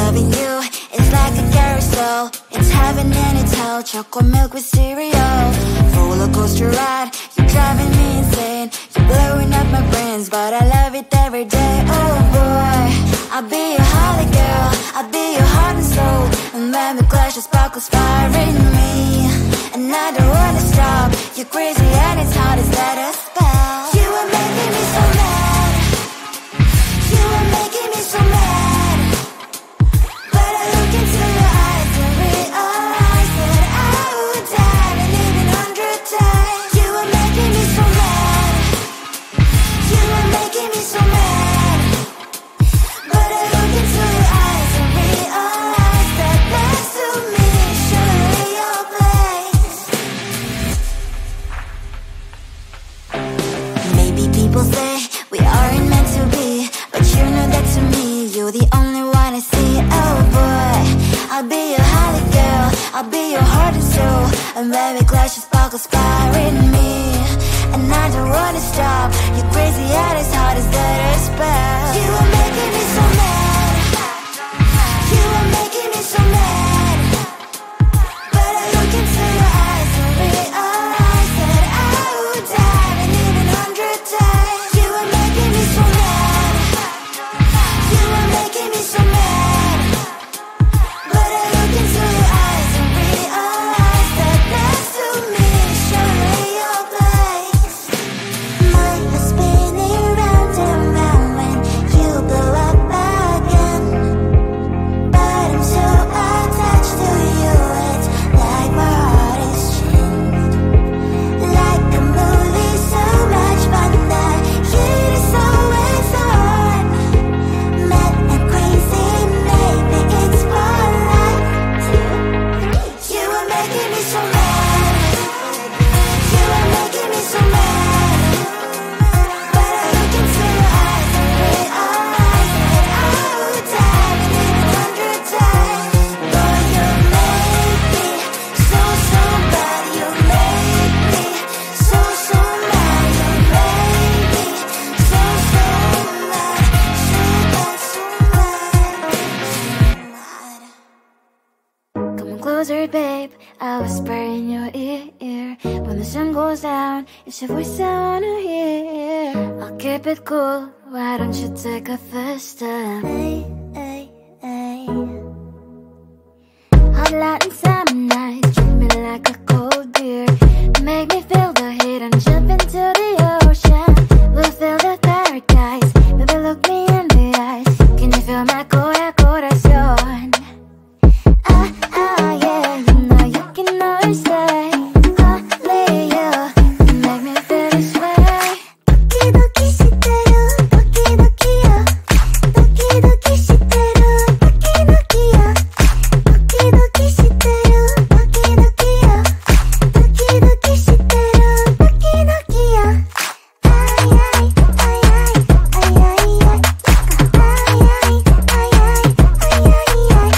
Loving you is like a carousel. It's heaven and it's hell. Chocolate milk with cereal. Roller coaster ride. You're driving me insane. You're blowing up my brains, but I love it every day. Oh boy, I'll be your holly girl. I'll be your heart and soul. And when we clash, the sparkles fire in me. And I don't wanna stop. You're crazy and it's hard as that a spell. You are making me so mad. You are making me so mad. But I look into your eyes and realize that I would die and even 100 times. You are making me so mad. You are making me so mad. But I look into your eyes and realize that next to me is surely your place. Maybe people say we aren't meant to be, but you know that to me, you're the only one I see. Oh boy, I'll be your holly girl. I'll be your heart and soul. And when we clash, the sparkles fire in me. And I don't wanna stop. You're crazy and as hard as that a spell. You are making me so mad. You are making me so mad. But I look into your eyes and realize that I would die and even 100 times. You are making me so mad. You are making me so mad. But I look into your eyes and realize that next to me is surely your place. Mind was spinning round and round when you blow up again. But I'm so attached to you, it's like my heart is chained. Like a movie, so much fun that heat is always on. Mad and crazy, maybe it's for life. You are making me so mad. You are making me so mad. But I look into your eyes and realize that I would die and even 100 times. Boy, you make me so, so bad. You make me so, so mad. You make me so, so mad. So bad, so mad. Come closer, babe. I'll whisper in your ear. When the sun goes down, it's your voice I wanna hear. I'll keep it cool. Why don't you take a first step? Hey, hey, hey. Hot light and summer night, treat me like a cold beer. Make me feel the heat and jump into the ocean. We'll feel the paradise. Baby, look me in the eyes. Can you feel my corazón? Ah, ah, yeah, you know you can always stay. Only you can make me feel this way. Doki doki shiteru, doki doki yo. Doki doki shiteru, doki doki yo. Doki doki shiteru, doki doki yo. Doki doki shiteru, doki doki yo. Ay ay ay ay ay ay ay. Ay ay ay ay ay ay ay.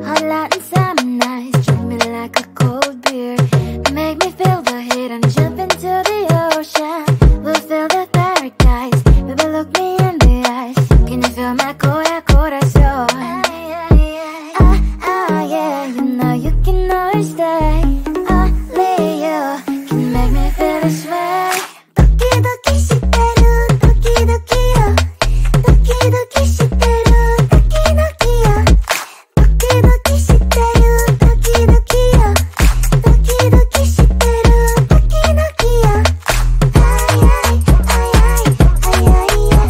Hot light and summer nights, treat me like a cold beer. Make me feel the heat and jump into the ocean. We'll feel the paradise. Baby, look me in the eyes. Can you feel my corazón? Ah, ah, yeah, you know you can always stay. Only you can make me feel this way. Doki doki shiteru, doki doki yo. Doki doki shiteru, doki doki yo. Doki doki shiteru, doki doki yo. Doki doki shiteru, doki doki yo. Ay ay ay ay ay ay ay.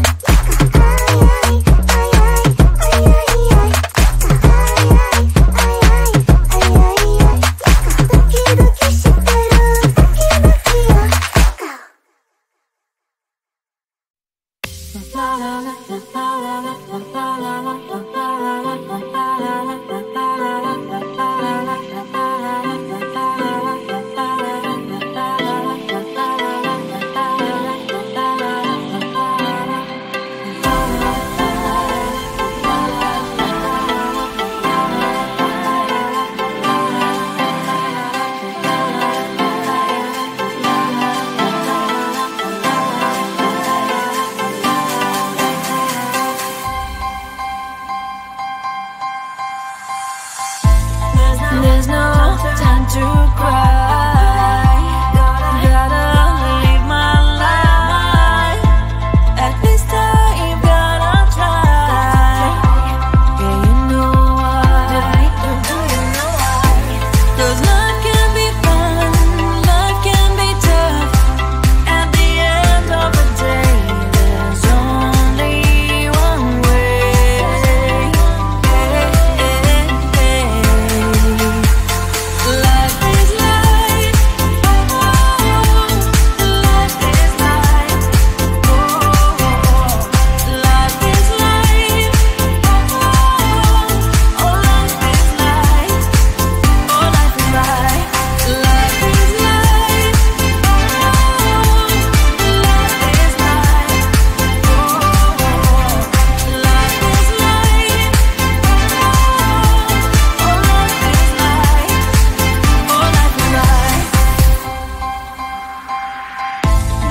Ay ay ay ay ay ay ay. Ay ay ay ay ay ay ay. Doki doki shiteru, doki doki yo.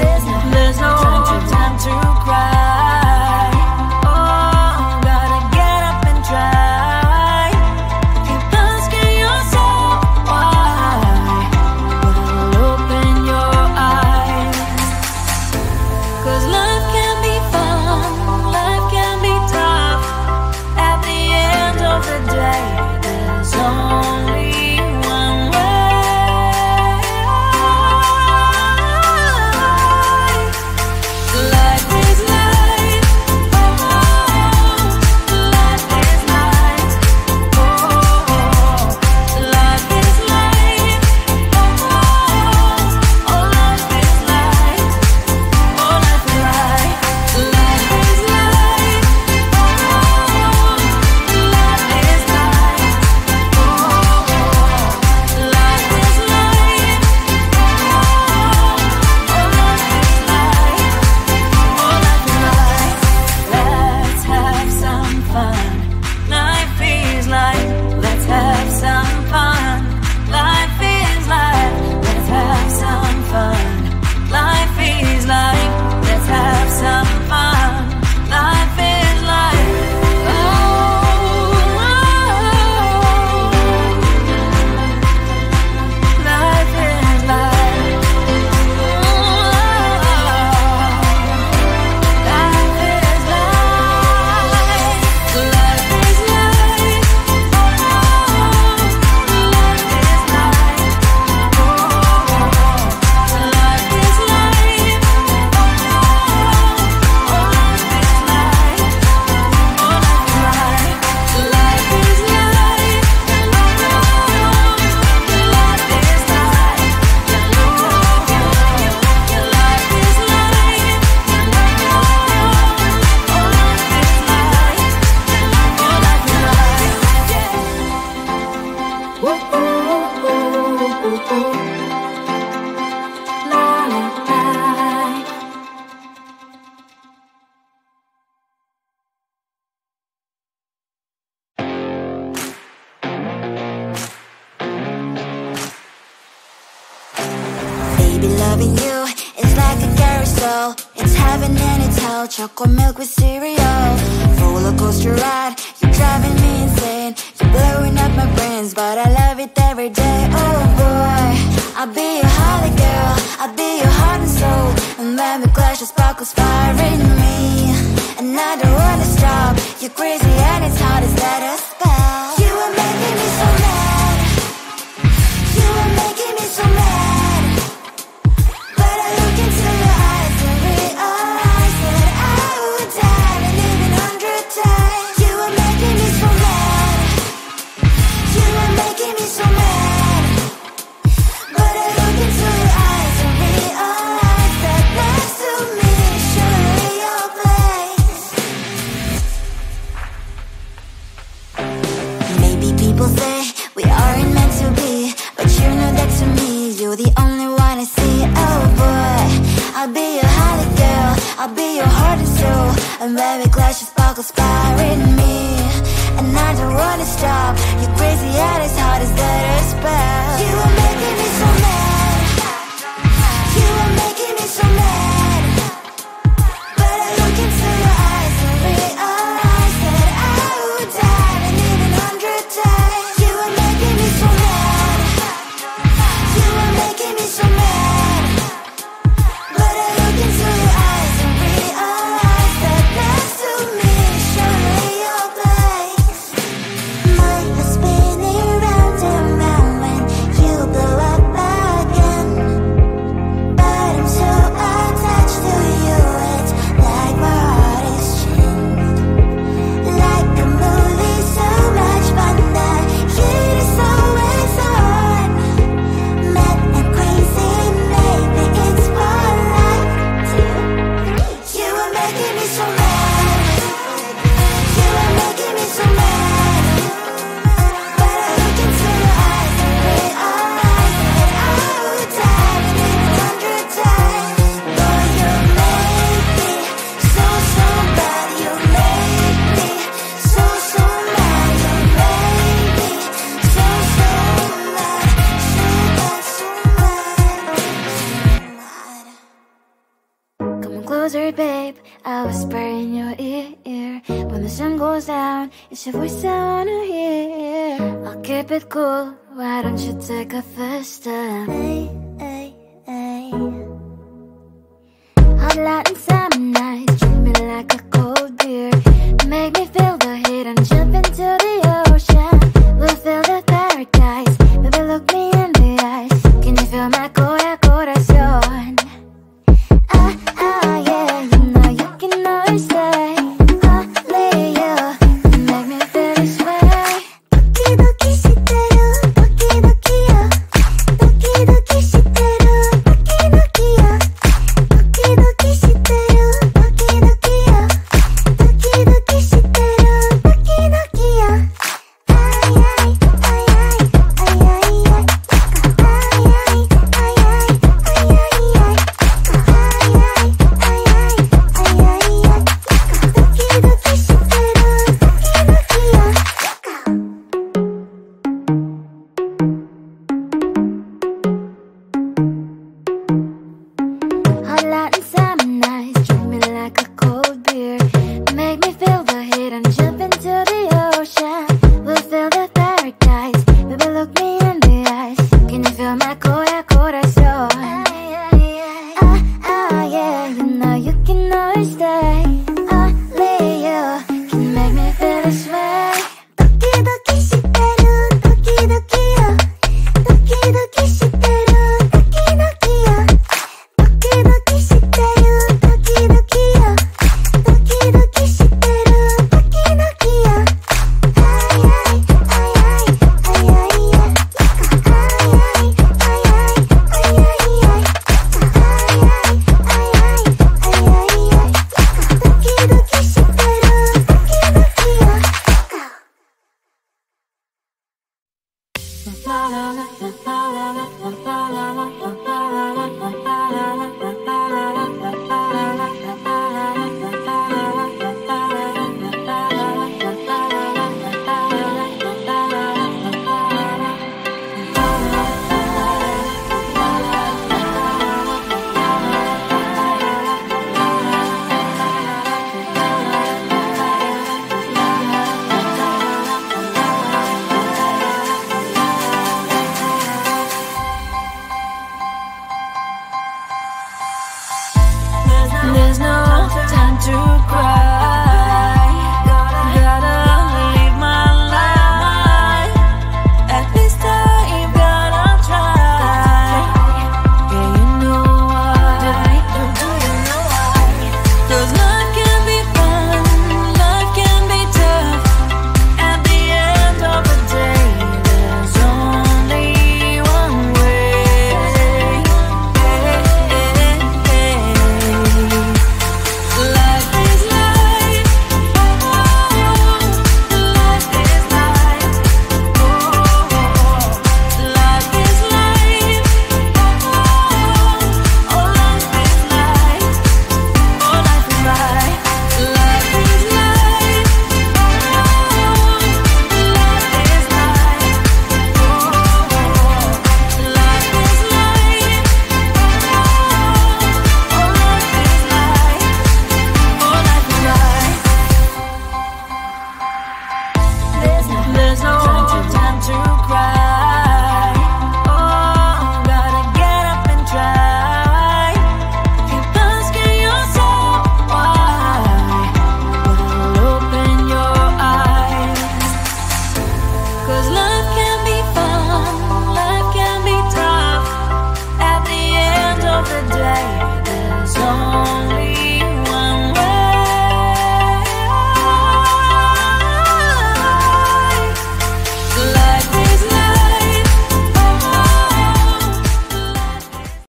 There's no time to cry. Oh, gotta get up and try. Keep asking yourself why. Well, open your eyes. 'Cause life can be fun, life can be tough. At the end of the day, there's only one way. Life is life, oh, life is life, oh, life is life, oh, life is life, oh, life is life, life is life, oh, life is life, oh, life is life, let's have some fun. Life is life. Let's have some fun. Life is life. Let's have some fun. Life is life. Let's have some fun. Life is life. Oh, life is life. Life is life. Life is life. Life is life. Life is life. Baby, loving you is like a carousel. It's heaven and it's hell. Chocolate milk with cereal. Roller coaster ride. You're driving me insane. You're blowing up my brains, but I love it every day. Oh boy, I'll be your holly girl. I'll be your heart and soul. And when we clash, the sparkles fire in me. And I don't wanna stop. You're crazy and it's hard as let us spell. You are making me so mad. You are making me so mad. But I look into your eyes and realize that I would die and even 100 times. You are making me so mad. You are making me so mad. But I look into your eyes and realize that next to me is surely your place. Maybe people say we aren't meant to be, but you know that to me you're the only one I see. Oh boy, I'll be your holly girl. I'll be your heart and soul. And when we clash, the sparkles fire in me. And I don't wanna stop. You're crazy and as hard as let her spell. You are making me so mad. You are making me so mad. But I look into your eyes and realize that I would die and even 100 times. You are making me so mad. You are making me so mad. But I look into your eyes and realize that next to me is surely your place. My heart's spinning round and round when you blow up my closer, babe. I'll whisper in your ear. When the sun goes down, it's your voice I wanna hear. I'll keep it cool, why don't you take a first step? Hey, hey, hey. Hot light and summer nights, treat me like a cold beer. Make me feel the heat and jump into the ocean. We'll feel the paradise, baby look me in the eyes. Can you feel my corazón? Yeah, you know you can always stay. Only you can make me feel this way. Doki doki shiteru, doki doki yo. Doki doki shiteru, doki doki yo. Doki doki shiteru, doki doki yo. Doki doki shiteru, doki doki yo. Ay ay ay ay ay ay ay. Ay ay ay ay ay ay ay. Hot light and summer nights, treat me like a cold beer. Make me feel the heat and jump into the ocean. We'll feel the paradise, baby look me in the eyes. Can you feel my corazón? Yeah, you know you can always stay. Only you can make me feel this way. Doki doki shiteru, doki doki yo. Doki doki shiteru, doki doki yo. Doki doki shiteru, doki doki yo. Doki doki shiteru, doki doki yo. Ay ay ay ay ay ay ay. Ay ay ay ay ay ay ay. Ay ay ay ay ay ay ay. Doki doki shiteru, doki doki yo. There's no time to cry.